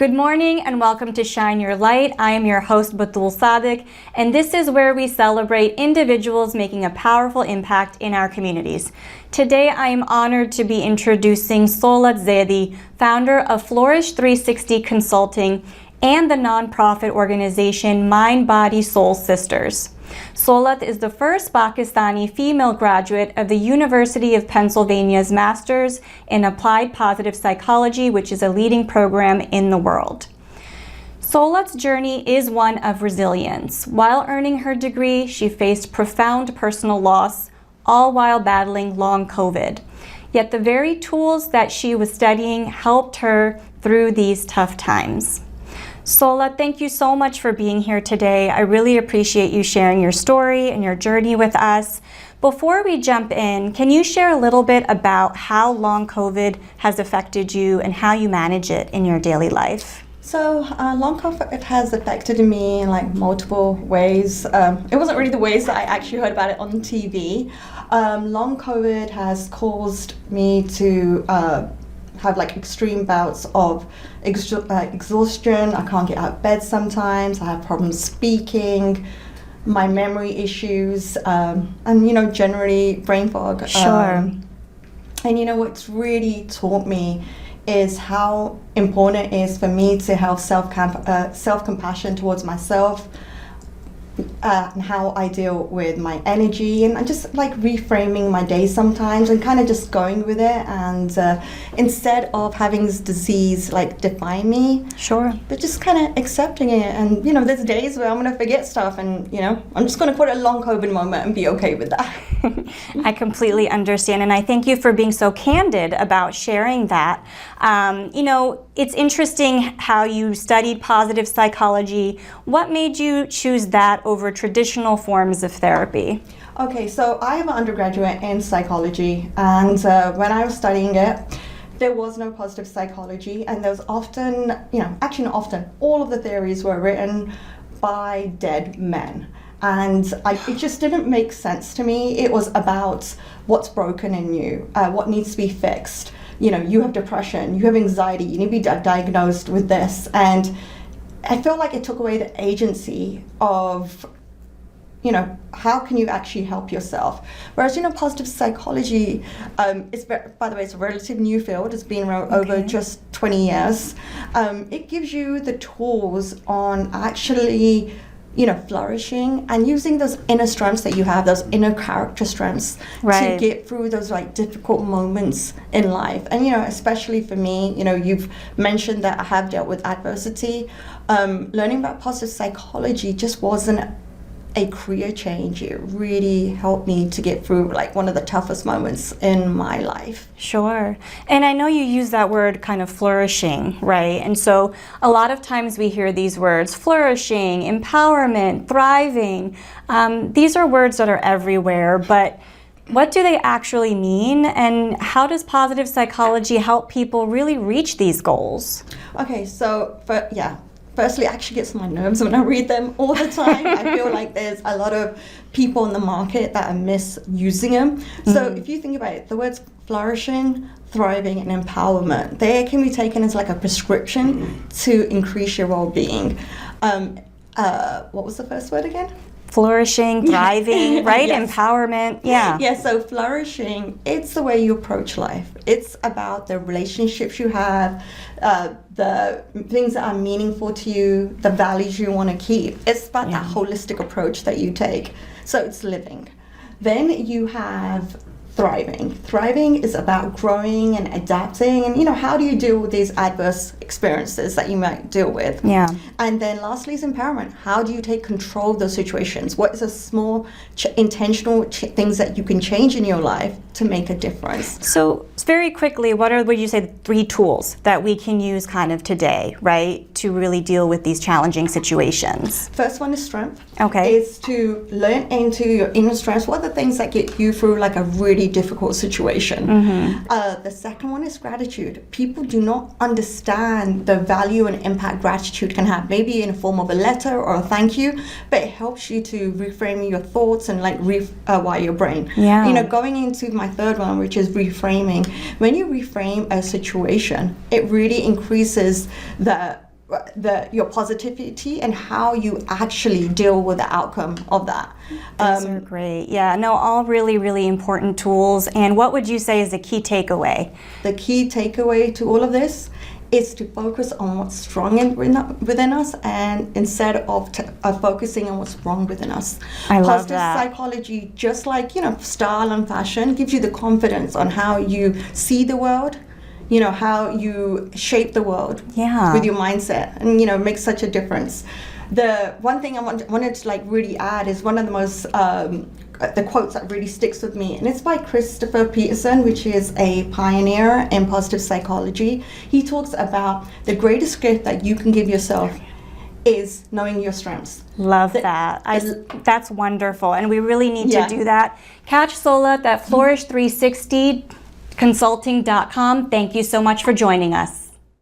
Good morning and welcome to Shine Your Light. I am your host, Batul Sadiq, and this is where we celebrate individuals making a powerful impact in our communities. Today, I am honored to be introducing Solat Zaidi, founder of Flourish 360 Consulting and the nonprofit organization Mind, Body, Soul Sisterz. Solat is the first Pakistani female graduate of the University of Pennsylvania's Master's in Applied Positive Psychology, which is a leading program in the world. Solat's journey is one of resilience. While earning her degree, she faced profound personal loss, all while battling long COVID. Yet the very tools that she was studying helped her through these tough times. Solat, thank you so much for being here today. I really appreciate you sharing your story and your journey with us. Before we jump in, can you share a little bit about how long COVID has affected you and how you manage it in your daily life? So long COVID has affected me in like multiple ways. It wasn't really the ways that I actually heard about it on TV. Long COVID has caused me to have like extreme bouts of exhaustion. I can't get out of bed sometimes. I have problems speaking, my memory issues, and generally brain fog. Sure. And what's really taught me is how important it is for me to have self-compassion towards myself, and how I deal with my energy, and just like reframing my day sometimes and kind of just going with it, and instead of having this disease like define me, Sure. but just kind of accepting it. And there's days where I'm gonna forget stuff, and I'm just gonna call it a long COVID moment and be okay with that. I completely understand, and I thank you for being so candid about sharing that. It's interesting how you studied positive psychology. What made you choose that over traditional forms of therapy? Okay, so I am an undergraduate in psychology, and when I was studying it, there was no positive psychology, and there was often, actually not often, all of the theories were written by dead men. And it just didn't make sense to me. It was about what's broken in you, what needs to be fixed. You have depression, you have anxiety, you need to be diagnosed with this. And I feel like it took away the agency of, how can you actually help yourself? Whereas, positive psychology, by the way, it's a relatively new field. It's been around over just 20 years. It gives you the tools on actually flourishing and using those inner strengths that you have, those inner character strengths, right, to get through those like difficult moments in life. And especially for me, you've mentioned that I have dealt with adversity. Learning about positive psychology just wasn't a career change. It really helped me to get through like one of the toughest moments in my life. Sure. And I know you use that word kind of flourishing, right? And so a lot of times we hear these words, flourishing, empowerment, thriving. These are words that are everywhere, but what do they actually mean, and how does positive psychology help people really reach these goals? Okay, so firstly, it actually gets on my nerves when I read them all the time. I feel like there's a lot of people in the market that are misusing them. So if you think about it, the words flourishing, thriving, and empowerment, they can be taken as like a prescription to increase your well-being. What was the first word again? Flourishing, thriving, right? Yes. Empowerment, yeah. Yeah, so flourishing, it's the way you approach life. It's about the relationships you have, the things that are meaningful to you, the values you want to keep. It's about that holistic approach that you take. So it's living. Then you have thriving. Thriving is about growing and adapting, and how do you deal with these adverse experiences that you might deal with. Yeah. And then lastly is empowerment. How do you take control of those situations? What is the small intentional things that you can change in your life to make a difference? So very quickly, would you say the 3 tools that we can use kind of today, right, to really deal with these challenging situations? First one is strength. Okay. Is to learn into your inner strengths. What are the things that get you through like a really difficult situation? The second one is gratitude. People do not understand the value and impact gratitude can have, maybe in the form of a letter or a thank you, but it helps you to reframe your thoughts and like rewire your brain. Yeah. Going into my third one, which is reframing. When you reframe a situation, it really increases the your positivity and how you actually deal with the outcome of that. Those are great. Yeah, no, all really, really important tools. And what would you say is the key takeaway? The key takeaway to all of this is to focus on what's strong within us, and instead of focusing on what's wrong within us. I love Positive that. psychology, just like style and fashion, gives you the confidence on how you see the world, how you shape the world with your mindset, and makes such a difference. The one thing I wanted to really add is one of the most the quotes that really sticks with me, and it's by Christopher Peterson, which is a pioneer in positive psychology. He talks about the greatest gift that you can give yourself is knowing your strengths. Love that. That's wonderful, and we really need to do that. Catch Solat at Flourish360consulting.com. Thank you so much for joining us.